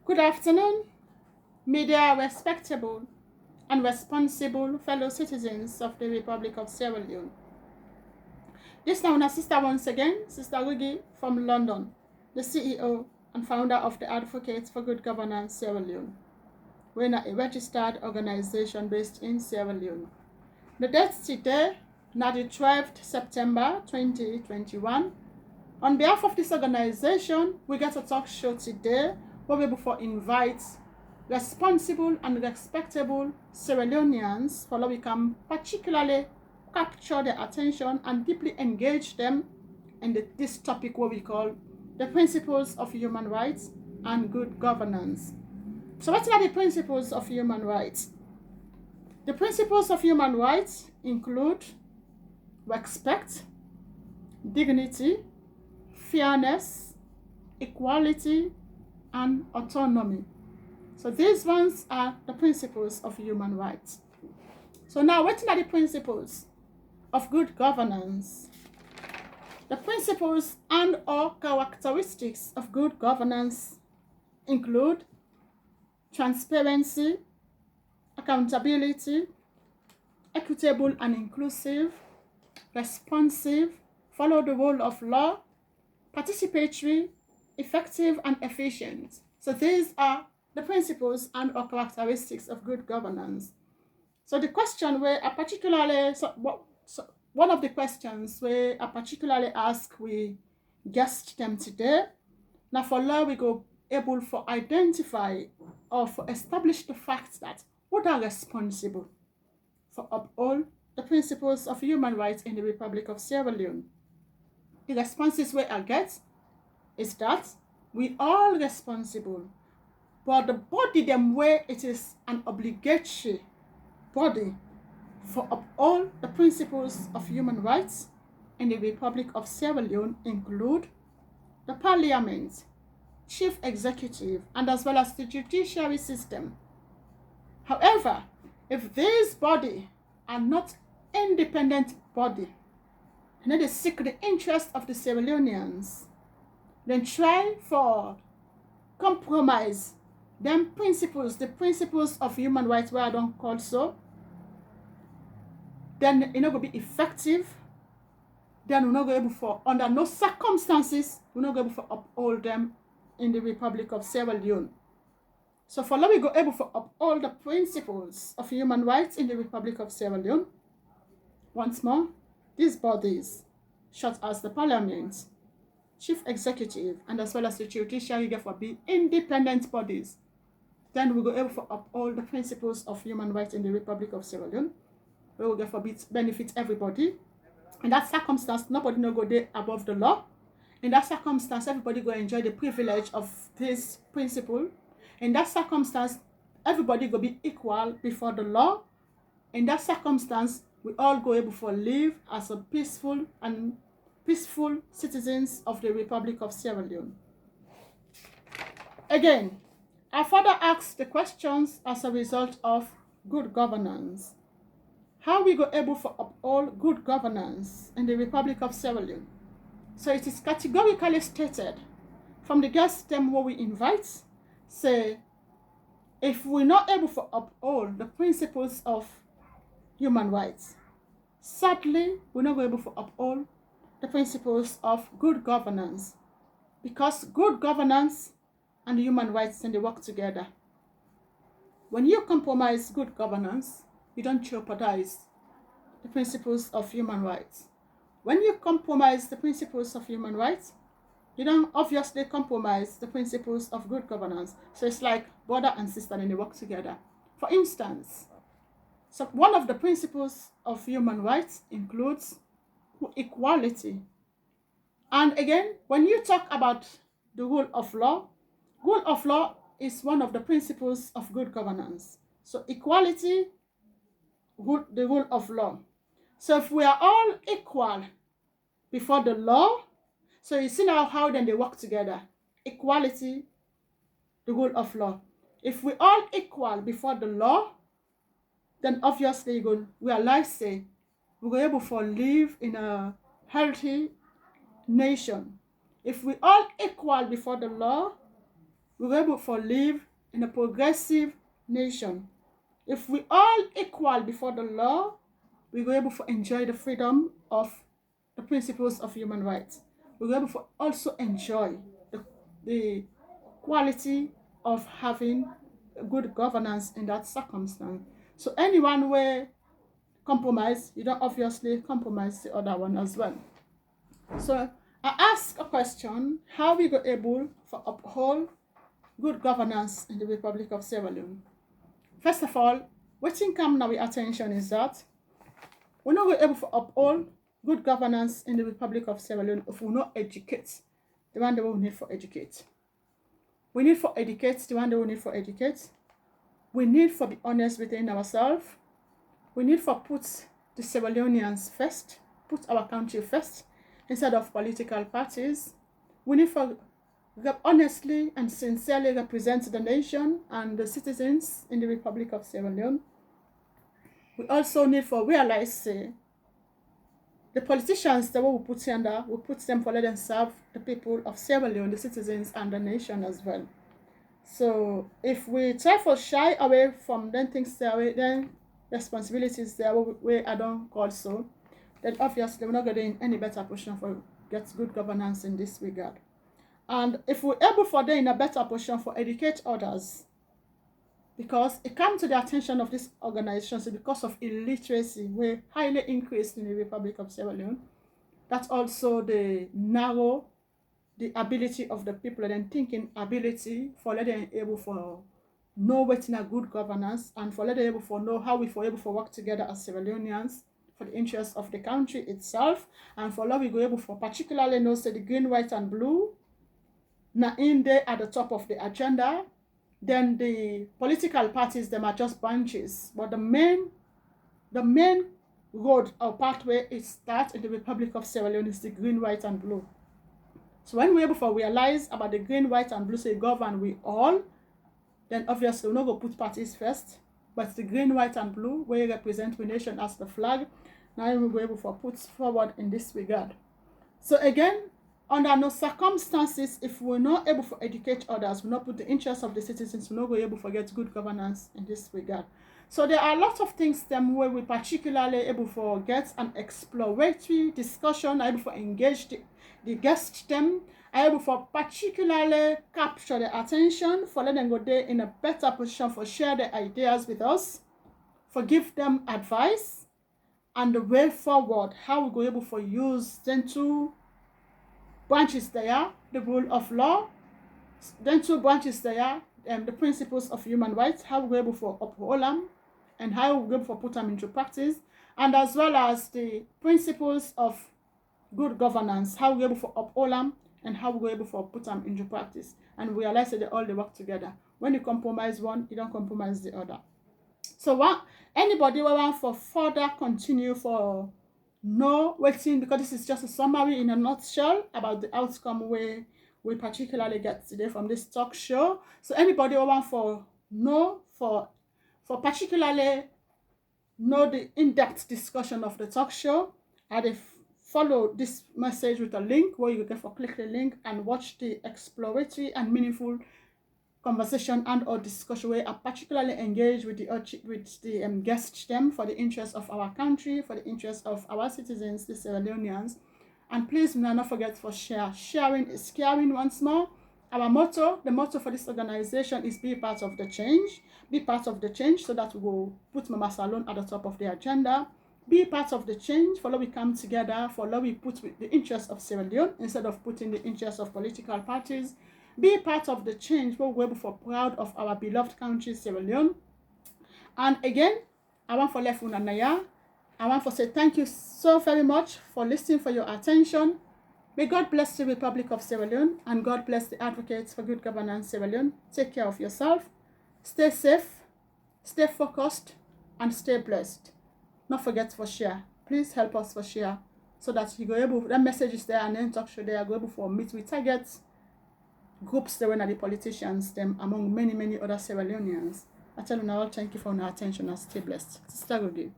Good afternoon, media respectable and responsible fellow citizens of the Republic of Sierra Leone. This now our sister once again, Sister Rugi from London, the CEO and founder of the Advocates for Good Governance Sierra Leone. We're a registered organization based in Sierra Leone. The date today, now the 12th September 2021. On behalf of this organization, we get a talk show today where we before invite responsible and respectable Sierra Leoneans for we can particularly capture their attention and deeply engage them in this topic what we call the principles of human rights and good governance. So what are the principles of human rights? The principles of human rights include respect, dignity, fairness, equality, and autonomy. So these ones are the principles of human rights. So now, what are the principles of good governance? The principles and or characteristics of good governance include transparency, accountability, equitable and inclusive, responsive, follow the rule of law, participatory, effective, and efficient. So these are the principles and or characteristics of good governance. So the question where I particularly, one of the questions where I particularly ask we guest them today, now for law we go able for identify or for establish the fact that what are responsible for uphold the principles of human rights in the Republic of Sierra Leone. The responses where I get is that we all responsible, but the body them where it is an obligatory body for uphold the principles of human rights in the Republic of Sierra Leone include the Parliament, Chief Executive, and as well as the judiciary system. However, if these bodies are not independent body, and they seek the interest of the Sierra Leoneans, then try for compromise them principles, the principles of human rights where I don't call so, then it's not going to be effective. Then we're not going to be able for, under no circumstances, we're not going to be able to uphold them in the Republic of Sierra Leone. So for now we go able to uphold the principles of human rights in the Republic of Sierra Leone. Once more, these bodies, such as the Parliament, Chief Executive, and as well as the judiciary, therefore be independent bodies. Then we will go able to uphold the principles of human rights in the Republic of Sierra Leone. We will therefore benefit everybody. In that circumstance, nobody no go there above the law. In that circumstance, everybody go enjoy the privilege of this principle. In that circumstance, everybody go be equal before the law. In that circumstance, we all go able to live as a peaceful citizens of the Republic of Sierra Leone. Again, I further ask the questions as a result of good governance. How we go able to uphold good governance in the Republic of Sierra Leone? So it is categorically stated from the guests them who we invite, say, if we're not able to uphold the principles of human rights, sadly, we're not able to uphold the principles of good governance, because good governance and human rights and they work together. When you compromise good governance, you don't jeopardize the principles of human rights. When you compromise the principles of human rights, you don't obviously compromise the principles of good governance. So it's like brother and sister and they work together. For instance, so one of the principles of human rights includes equality. And again, when you talk about the rule of law is one of the principles of good governance. So equality, the rule of law. So if we are all equal before the law, so you see now how then they work together. Equality, the rule of law. If we all equal before the law, then obviously you're going to realize, say, we're able to live in a healthy nation. If we all equal before the law, we go able for live in a progressive nation. If we all equal before the law, we go able to enjoy the freedom of the principles of human rights. We go able to also enjoy the quality of having good governance in that circumstance. So anyone where compromise, you don't obviously compromise the other one as well. So I ask a question: how we go able to uphold good governance in the Republic of Sierra Leone? First of all, what thing come now with attention is that we're not going to able to uphold good governance in the Republic of Sierra Leone if we not educate the one that we need for educate. We need for educate the one that we need for educate. We need for be honest within ourselves. We need for put the Sierra Leoneans first, put our country first instead of political parties. We need for honestly and sincerely represent the nation and the citizens in the Republic of Sierra Leone. We also need for realize the politicians that we put under, we put them for let them serve the people of Sierra Leone, the citizens and the nation as well. So if we try to shy away from them things there, then responsibilities there where I don't call so, then obviously we're not getting in any better position for get good governance in this regard. And if we're able for them in a better position for educate others, because it comes to the attention of these organizations because of illiteracy, we're highly increased in the Republic of Sierra Leone. That's also the narrow the ability of the people and thinking ability for letting able for know what's in a good governance and for letting able for know how we for able for work together as Sierra Leoneans for the interests of the country itself and for how we go able for particularly know say the green, white and blue now in there at the top of the agenda. Then the political parties them are just branches, but the main road or pathway it starts in the Republic of Sierra Leone is the green, white and blue. So when we're able to realize about the green, white and blue say govern we all, then obviously we're not going to put parties first, but the green, white and blue where you represent the nation as the flag, now we'll be able to put forward in this regard. So again, under no circumstances, if we're not able to educate others, we're not put the interests of the citizens, we're not going to be able to get good governance in this regard. So there are a lot of things them where we particularly able to get an exploratory discussion, able to engage the guests them, able for particularly capture the attention, for let them go there in a better position for share their ideas with us, for give them advice and the way forward, how we go able for use then two branches there, the rule of law, then two branches there, the principles of human rights, how we go able for uphold them and how we go able for put them into practice, and as well as the principles of good governance, how we able for uphold them and how we able for put them into practice, and realize that they all they work together. When you compromise one, you don't compromise the other. So anybody will want for further continue for no waiting, because this is just a summary in a nutshell about the outcome we particularly get today from this talk show. So anybody will want for no for particularly know the in-depth discussion of the talk show, and follow this message with a link where you can click the link and watch the exploratory and meaningful conversation and or discussion where I particularly engage with the guests them for the interest of our country, for the interest of our citizens, the Sierra Leoneans. And please do not forget for share. Sharing is caring once more. Our motto, the motto for this organization is be part of the change. Be part of the change so that we will put Mama Salone at the top of the agenda. Be part of the change, for we come together, for we put the interest of Sierra Leone instead of putting the interest of political parties. Be part of the change, where we're proud of our beloved country, Sierra Leone. And again, I want for left Unanaya. I want to say thank you so very much for listening, for your attention. May God bless the Republic of Sierra Leone, and God bless the advocates for good governance, Sierra Leone. Take care of yourself. Stay safe, stay focused, and stay blessed. Not forget for share. Please help us for share so that you go able, that message is there and then talk show there, go able for meet with targets, groups there when are the politicians, them among many other Sierra Leoneans. I tell you now, thank you for your attention and stay blessed. Sister Rudy.